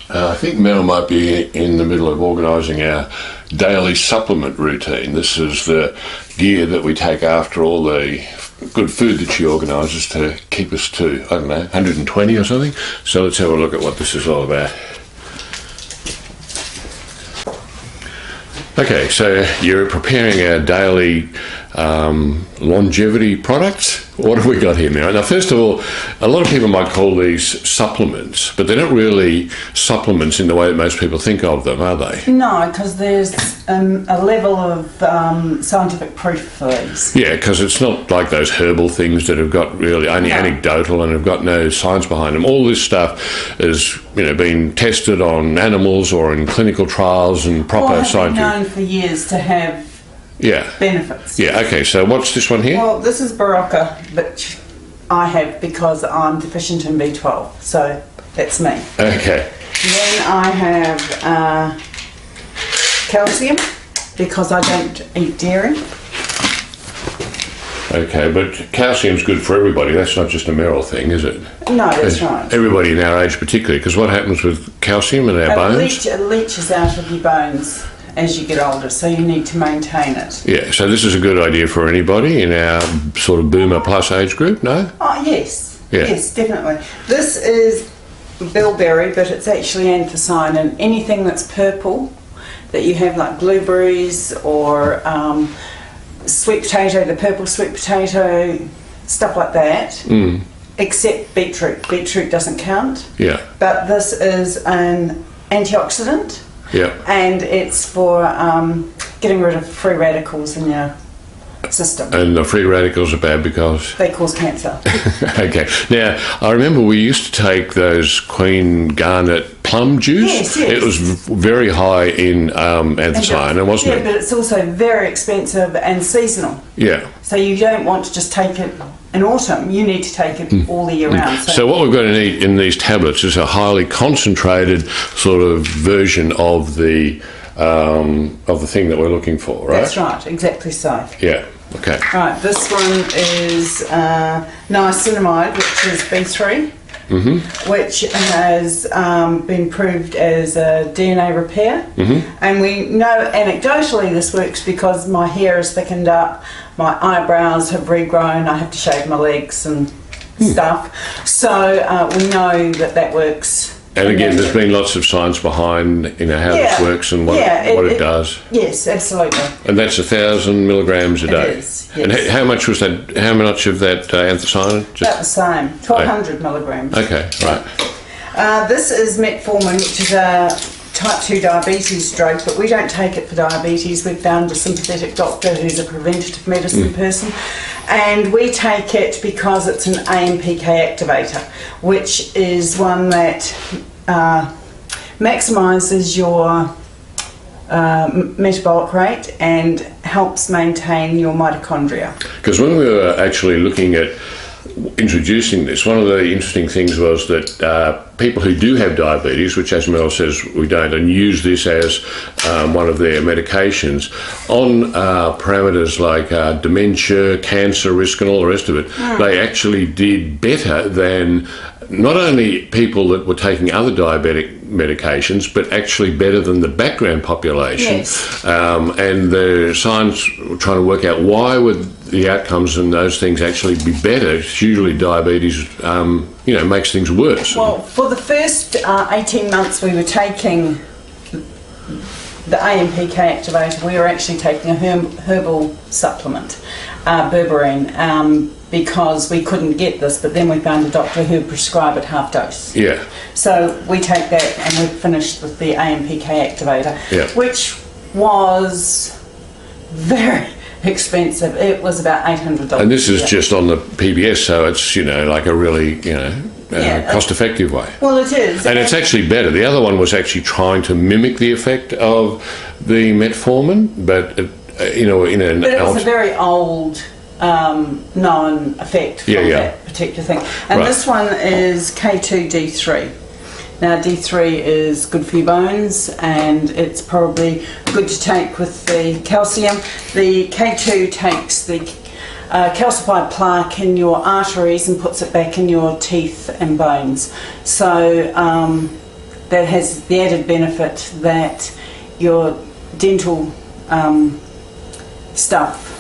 I think Mel might be in the middle of organising our daily supplement routine. This is the gear that we take after all the good food that she organises to keep us to, I don't know, 120 or something. So let's have a look at what this is all about. Okay, so you're preparing our daily longevity products. What have we got here now? Now, first of all, a lot of people might call these supplements, but they're not really supplements in the way that most people think of them, are they? No, because there's a level of scientific proof for these. Yeah, because it's not like those herbal things that have got really only anecdotal and have got no science behind them. All this stuff is, been tested on animals or in clinical trials and proper scientific. Known for years to have benefits. Yeah, okay, so what's this one here? Well, this is Barocca, which I have because I'm deficient in B12, so that's me. Okay. Then I have calcium because I don't eat dairy. Okay, but calcium's good for everybody. That's not just a Merrill thing, is it? No, that's right. Everybody in our age particularly, because what happens with calcium in our bones? It leaches out of your bones as you get older, so you need to maintain it. Yeah, so this is a good idea for anybody in our sort of boomer plus age group, no? Oh, yes. Yeah. Yes, definitely. This is bilberry, but it's actually anthocyanin. Anything that's purple that you have, like blueberries or sweet potato, the purple sweet potato, stuff like that, except beetroot. Beetroot doesn't count. Yeah. But this is an antioxidant. Yeah. And it's for getting rid of free radicals in your system. And the free radicals are bad because? They cause cancer. Okay. Now, I remember we used to take those Queen Garnet plum juice. Yes, yes. It was very high in anthocyanin, wasn't it? Yeah, but it's also very expensive and seasonal. Yeah. So you don't want to just take it in autumn. You need to take it all the year round. So what we're going to need in these tablets is a highly concentrated sort of version of the thing that we're looking for, right? That's right, exactly so. Yeah. Okay. Right, this one is niacinamide, which is B3, which has been proved as a DNA repair. And we know anecdotally this works because my hair is thickened up, my eyebrows have regrown, I have to shave my legs and stuff. So we know that works. And again, there's been lots of science behind, how this works and what it does. Yes, absolutely. And that's 1,000 milligrams a day. It is, yes. And how much was that? How much of that anthocyanin? About the same, 1,200 milligrams. Okay, right. This is metformin, which is a type 2 diabetes drug, but we don't take it for diabetes. We've found a sympathetic doctor who's a preventative medicine person, and we take it because it's an AMPK activator, which is one that maximises your metabolic rate and helps maintain your mitochondria. Because when we were actually looking at introducing this, one of the interesting things was that people who do have diabetes, which as Mel says we don't, and use this as one of their medications, on parameters like dementia, cancer risk and all the rest of it, they actually did better than not only people that were taking other diabetic medications, but actually better than the background population. Yes. And the science trying to work out why would the outcomes in those things actually be better. Usually diabetes, makes things worse. Well, for the first 18 months we were taking the AMPK activator, we were actually taking a herbal supplement, berberine, because we couldn't get this, but then we found a doctor who would prescribe it half dose. Yeah. So we take that and we've finished with the AMPK activator, which was very expensive. It was about $800. And this is just on the PBS, so it's, like a really, cost-effective way. Well, it is. And it's actually better. The other one was actually trying to mimic the effect of the metformin, but, But it was a very old known effect from that particular thing. And this one is K2D3. Now D3 is good for your bones and it's probably good to take with the calcium. The K2 takes the calcified plaque in your arteries and puts it back in your teeth and bones. So that has the added benefit that your dental stuff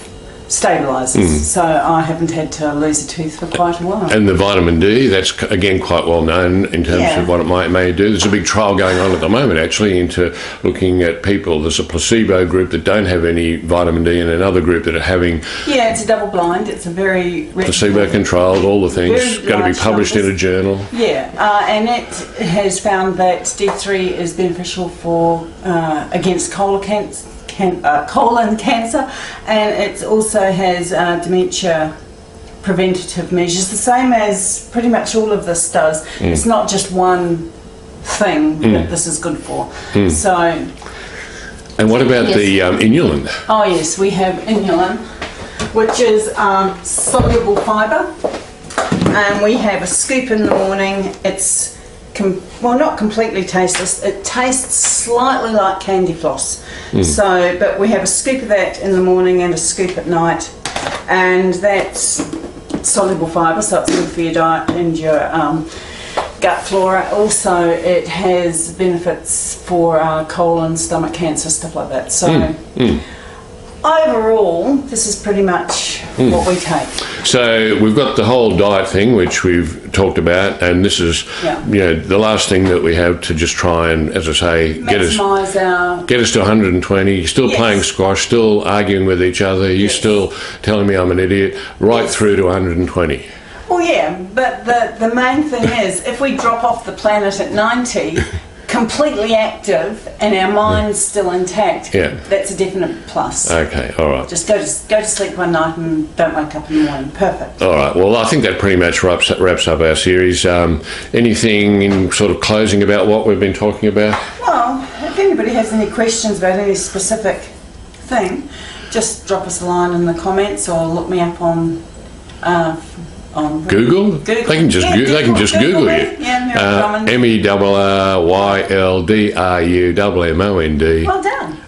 stabilises. So I haven't had to lose a tooth for quite a while. And the vitamin D, that's again quite well known in terms of what it may do. There's a big trial going on at the moment actually into looking at people. There's a placebo group that don't have any vitamin D and another group that are having... Yeah, it's a double blind. It's a very... placebo controlled, all the things. Going to be published in a journal. Yeah, and it has found that D3 is beneficial for against colon cancer, and it also has dementia preventative measures, the same as pretty much all of this does. It's not just one thing that this is good for. So, and what about the inulin? Oh yes, we have inulin, which is soluble fibre, and we have a scoop in the morning. It's well, not completely tasteless. It tastes slightly like candy floss. So, but we have a scoop of that in the morning and a scoop at night, and that's soluble fibre, so it's good for your diet and your gut flora. Also, it has benefits for colon, stomach cancer, stuff like that. So, overall, this is pretty much what we take. So we've got the whole diet thing, which we've talked about, and this is, the last thing that we have to just try and, as I say, get us to 120. You're still playing squash, still arguing with each other. You're still telling me I'm an idiot, right through to 120. Well, yeah, but the main thing is, if we drop off the planet at 90, completely active and our mind's still intact, that's a definite plus. Okay, all right. Just go to sleep one night and don't wake up in the morning. Perfect. All right, well, I think that pretty much wraps up our series. Anything in sort of closing about what we've been talking about? Well, if anybody has any questions about any specific thing, just drop us a line in the comments or look me up on Google? They can just Google you. Yeah, Merryl Drummond. MERRYLDRUMMOND. Well done.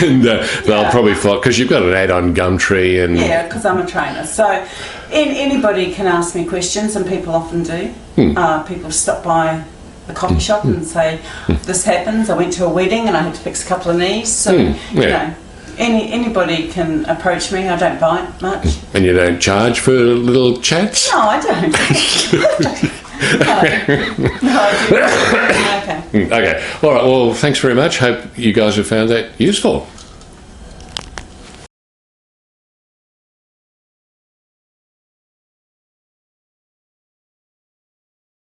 And they'll probably follow, because you've got an ad on Gumtree and... Yeah, because I'm a trainer. So anybody can ask me questions, and people often do. People stop by the coffee shop and say, this happens, I went to a wedding and I had to fix a couple of knees. So, you know, anybody can approach me. I don't bite much. And you don't charge for little chats? No, I don't. No, I do. Okay. Okay. All right. Well, thanks very much. Hope you guys have found that useful.